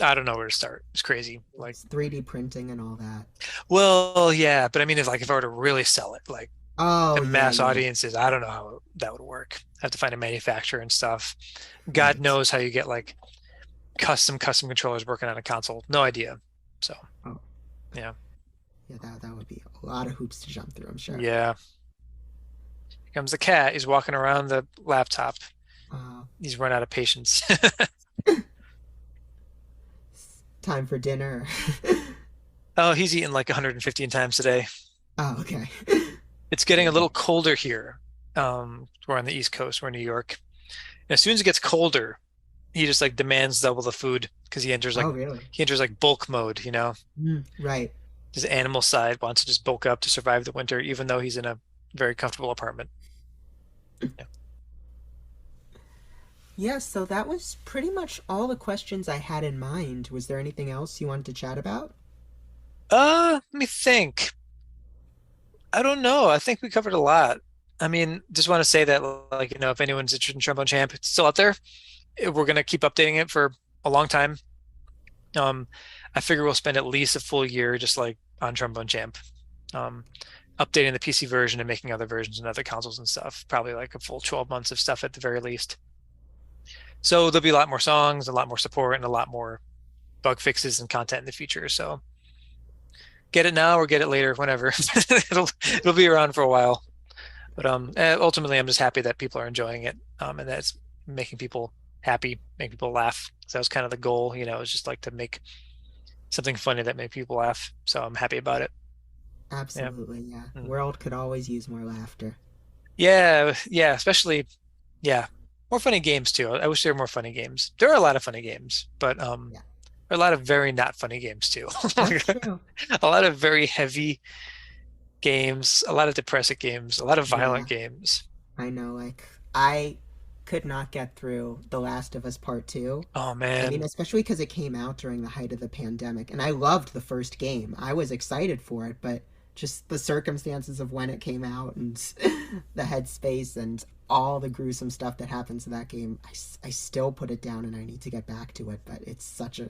I don't know where to start. It's crazy. Like it's 3D printing and all that. Well, yeah, but I mean, if I were to really sell it, like mass yeah. audiences, I don't know how that would work. I have to find a manufacturer and stuff. God knows how you get like custom controllers working on a console. No idea. So, yeah. Yeah, that would be a lot of hoops to jump through, I'm sure. Yeah. Here comes the cat. He's walking around the laptop. He's run out of patience. Time for dinner. Oh, he's eaten like 115 times today. Oh, okay. It's getting a little colder here. We're on the East Coast. We're in New York. And as soon as it gets colder, he just like demands double the food because he enters like bulk mode, you know? Right. His animal side wants to just bulk up to survive the winter, even though he's in a very comfortable apartment. Yeah. Yeah, so that was pretty much all the questions I had in mind. Was there anything else you wanted to chat about? Let me think. I don't know. I think we covered a lot. I mean, just want to say that, like, you know, if anyone's interested in Trombone Champ, it's still out there. We're going to keep updating it for a long time. I figure we'll spend at least a full year just like on Trombone Champ, updating the PC version and making other versions and other consoles and stuff. Probably like a full 12 months of stuff at the very least. So there'll be a lot more songs, a lot more support, and a lot more bug fixes and content in the future. So get it now or get it later, whenever. It'll be around for a while. But ultimately, I'm just happy that people are enjoying it, and that it's making people happy, make people laugh. So that was kind of the goal, is just like to make something funny that make people laugh. So I'm happy about it. Absolutely, yeah. Mm. World could always use more laughter. Yeah, especially, more funny games too. I wish there were more funny games. There are a lot of funny games, but there are a lot of very not funny games too. That's true. A lot of very heavy games, a lot of depressing games, a lot of violent games. I know, like, I could not get through The Last of Us Part 2. Oh, man. I mean, especially because it came out during the height of the pandemic, and I loved the first game. I was excited for it, but just the circumstances of when it came out and the headspace and all the gruesome stuff that happens in that game, I still put it down and I need to get back to it, but it's such a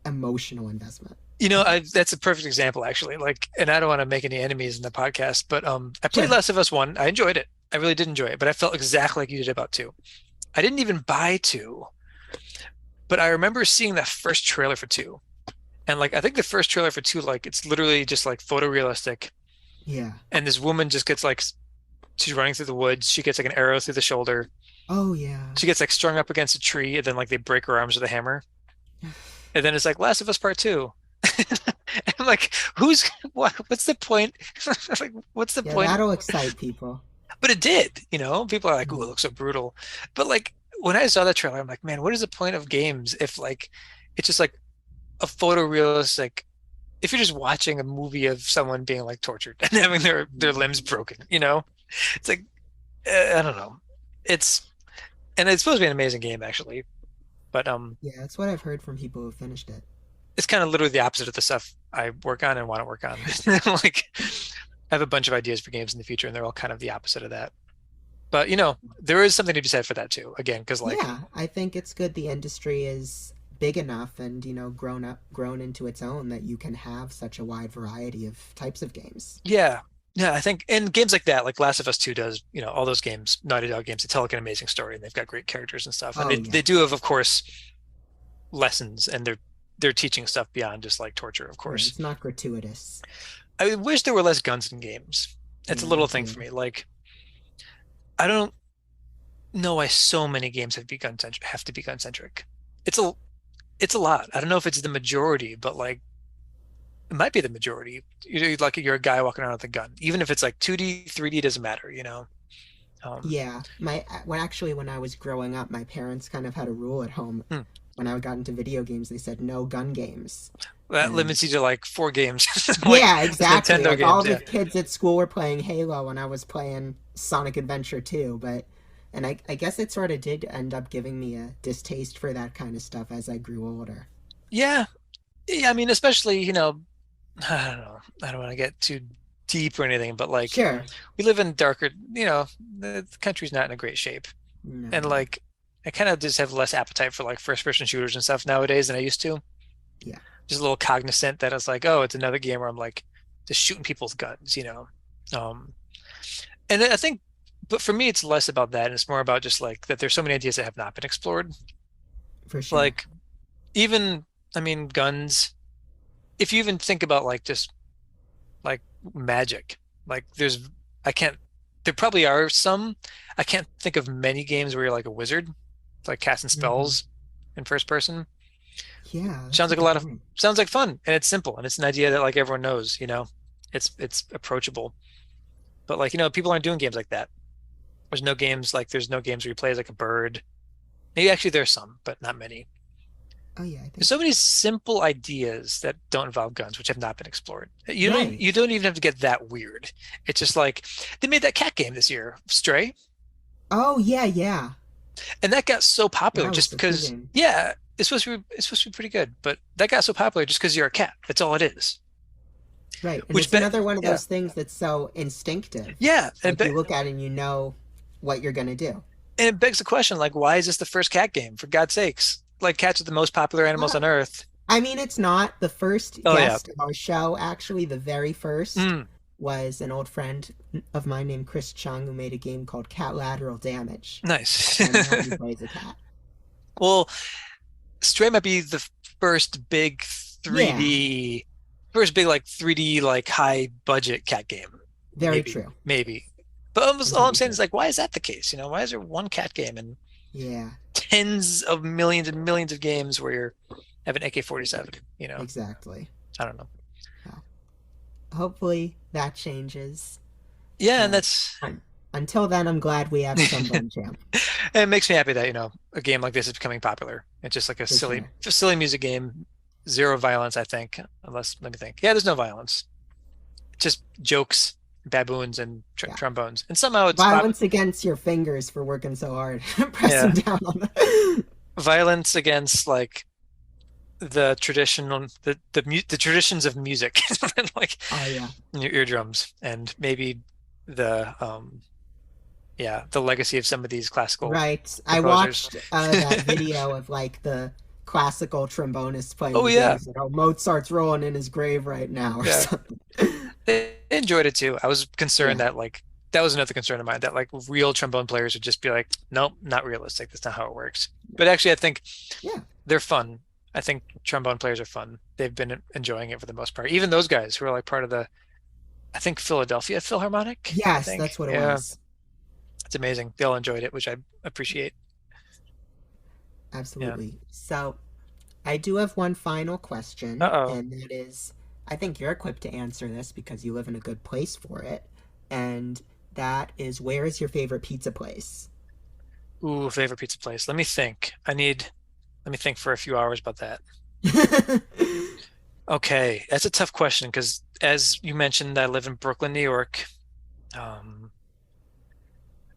emotional investment. That's a perfect example, actually. Like, and I don't want to make any enemies in the podcast, but I played Last of Us 1. I enjoyed it. I really did enjoy it, but I felt exactly like you did about 2. I didn't even buy 2, but I remember seeing that first trailer for 2. And like, I think the first trailer for 2, like, it's literally just like photorealistic. Yeah. And this woman just gets like, she's running through the woods. She gets like an arrow through the shoulder. Oh, yeah. She gets like strung up against a tree, and then like they break her arms with a hammer. And then it's like Last of Us Part 2. And I'm like, what's the point? Like, what's the point? That'll excite people. But it did, people are like, "Ooh, it looks so brutal." But like, when I saw that trailer, I'm like, man, what is the point of games if like it's just like a photorealistic, if you're just watching a movie of someone being like tortured and having their limbs broken, it's like, I don't know. And it's supposed to be an amazing game, actually. But yeah, that's what I've heard from people who finished it. It's kind of literally the opposite of the stuff I work on and want to work on. Like, I have a bunch of ideas for games in the future, and they're all kind of the opposite of that. But there is something to be said for that too. Again, because like, yeah, I think it's good the industry is big enough and grown into its own that you can have such a wide variety of types of games. Yeah, I think, and games like that, like Last of Us 2 does, all those games, Naughty Dog games, they tell like an amazing story, and they've got great characters and stuff. And they do have, of course, lessons, and they're teaching stuff beyond just like torture, of course. It's not gratuitous. I wish there were less guns in games. It's a little thing for me. Like, I don't know why so many games have to be gun centric. It's a lot. I don't know if it's the majority, but like, it might be the majority. You're a guy walking around with a gun, even if it's like 2D, 3D, doesn't matter. Yeah, when I was growing up, my parents kind of had a rule at home. When I got into video games, they said no gun games. That limits you to like 4 games. Yeah, exactly. Nintendo like games, all the kids at school were playing Halo and I was playing Sonic Adventure 2, and I guess it sort of did end up giving me a distaste for that kind of stuff as I grew older. Yeah, I mean, especially, I don't know. I don't want to get too deep or anything, but like, sure, we live in darker, the country's not in a great shape. No. And like, I kind of just have less appetite for like first-person shooters and stuff nowadays than I used to. Yeah. Just a little cognizant that it's like, oh, it's another game where I'm like just shooting people with guns, And I think, but for me, it's less about that, and it's more about just like that there's so many ideas that have not been explored. For sure. Like, even, I mean, guns, if you even think about like just like magic, like there probably are some, I can't think of many games where you're like a wizard, like casting spells in first person. Yeah. Sounds like fun, and it's simple, and it's an idea that like everyone knows, it's approachable. But like, people aren't doing games like that. There's no games where you play as like a bird. Maybe actually there's some, but not many. Oh yeah, I think there's so many simple ideas that don't involve guns, which have not been explored. You don't even have to get that weird. It's just like they made that cat game this year, Stray. Oh yeah. And that got so popular just because it's supposed to be pretty good, but that got so popular just because you're a cat. That's all it is. Right. And it's another one of those things that's so instinctive. Yeah. Like you look at it and you know what you're gonna do. And it begs the question, like, why is this the first cat game? For God's sakes. Like, cats are the most popular animals on Earth. I mean, it's not. The first guest of our show, actually, the very first, was an old friend of mine named Chris Chung, who made a game called Cat Lateral Damage. Nice. And he plays a cat. Well, Stray might be the first big 3D first big like 3D like high budget cat game. Very Maybe, true. maybe. But almost all I'm saying is like, why is that the case? Why is there one cat game and Yeah, tens of millions and millions of games where you're have an AK-47? exactly. I don't know. Hopefully that changes. Yeah, and that's Until then, I'm glad we have Trombone Champ. and it makes me happy that a game like this is becoming popular. It's just like a silly music game, zero violence, I think. Unless let me think. Yeah, there's no violence. Just jokes, baboons, and trombones, and somehow it's violence against your fingers for working so hard, pressing down on the violence against like the traditional the traditions of music, like your eardrums, and maybe the the legacy of some of these classical composers. I watched that video of like the classical trombonist playing. Mozart's rolling in his grave right now or something. They enjoyed it too. I was concerned that like that was another concern of mine, that like real trombone players would just be like, nope, not realistic, that's not how it works. But actually I think they're fun. I think trombone players are fun. They've been enjoying it for the most part. Even those guys who are like part of the, I think, Philadelphia Philharmonic. Yes, that's what it was. It's amazing. They all enjoyed it, which I appreciate. Absolutely. So I do have one final question. And that is, I think you're equipped to answer this because you live in a good place for it. And that is, where is your favorite pizza place? Ooh, favorite pizza place. Let me think. Let me think for a few hours about that. Okay, that's a tough question because, as you mentioned, I live in Brooklyn, New York.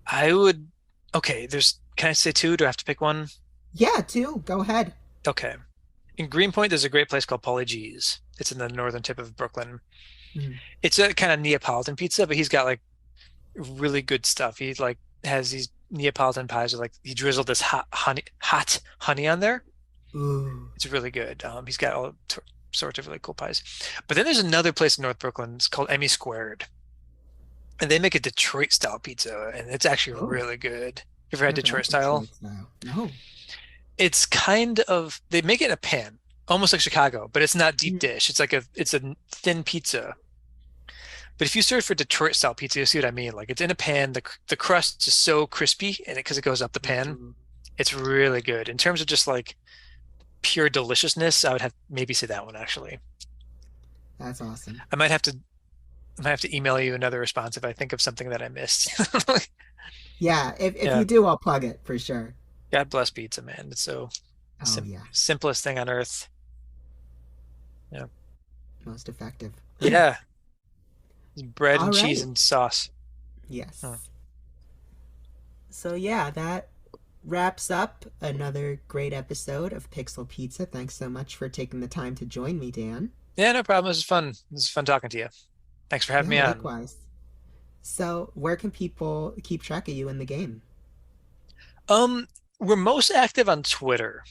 I would. Okay, can I say two? Do I have to pick one? Yeah, two. Go ahead. Okay. In Greenpoint, there's a great place called Paulie G's. It's in the northern tip of Brooklyn. It's a kind of Neapolitan pizza, but he's got like really good stuff. He like has these Neapolitan pies with like he drizzled this hot honey on there. Ooh. It's really good. He's got all sorts of really cool pies. But then there's another place in North Brooklyn. It's called Emmy Squared, and they make a Detroit style pizza, and it's actually really good. You ever had Detroit style? No. It's kind of, they make it in a pan, almost like Chicago, but it's not deep dish. It's like it's a thin pizza. But if you search for Detroit style pizza, you'll see what I mean. Like it's in a pan, the crust is so crispy, and because it goes up the pan, it's really good. In terms of just like pure deliciousness, I would have maybe say that one actually. That's awesome. I might have to email you another response if I think of something that I missed. Yeah, if you do, I'll plug it for sure. God bless pizza, man. It's so simplest thing on earth. Yeah. Most effective. Yeah. Bread and cheese and sauce. Yes. So yeah, that wraps up another great episode of Pixel Pizza. Thanks so much for taking the time to join me, Dan. Yeah, no problem. This was fun. This was fun talking to you. Thanks for having me on. Likewise. So where can people keep track of you in the game? We're most active on Twitter.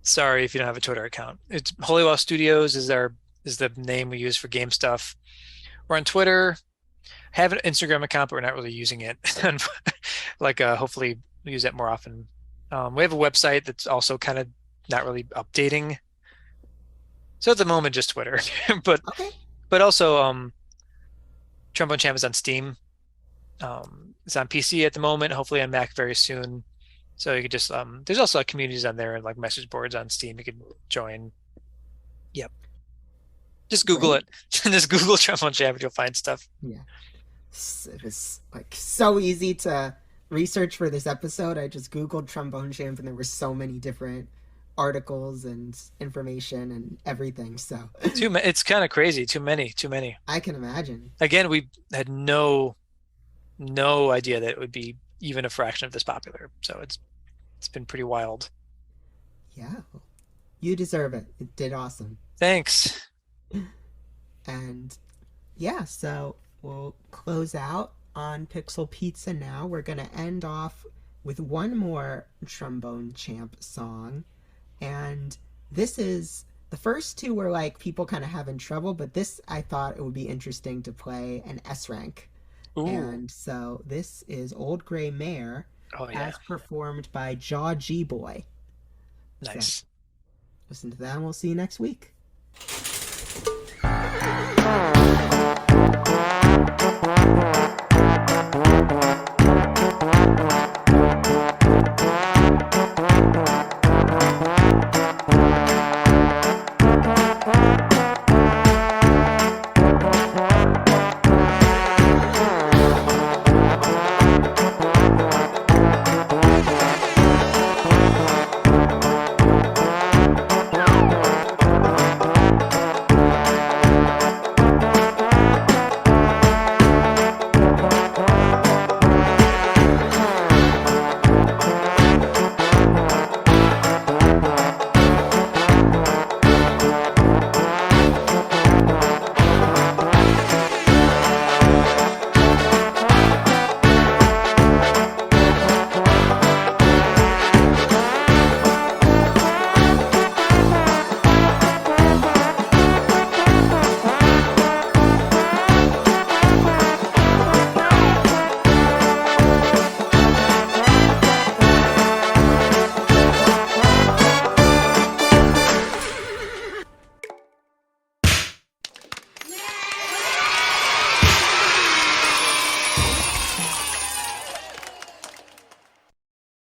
Sorry if you don't have a Twitter account. It's Holywell Studios is the name we use for game stuff. We're on Twitter. I have an Instagram account, but we're not really using it. Hopefully we'll use that more often. We have a website that's also kind of not really updating. So at the moment, just Twitter. but also Trombone Champ is on Steam. It's on PC at the moment, hopefully on Mac very soon. So you could just there's also communities on there and like message boards on Steam you can join. Yep. Just Google it. Just Google Trombone Champ and you'll find stuff. Yeah. It was like so easy to research for this episode. I just Googled Trombone Champ and there were so many different articles and information and everything. So it's kind of crazy. Too many. I can imagine. Again, we had no idea that it would be even a fraction of this popular. So it's been pretty wild. Yeah. You deserve it. It did awesome. Thanks. And yeah, so we'll close out on Pixel Pizza now. We're going to end off with one more Trombone Champ song. And this is, the first two were like people kind of having trouble, but this I thought it would be interesting to play an S rank. Ooh. And so this is Old Gray Mare as performed by JawGBoi. Nice. So, listen to that and we'll see you next week.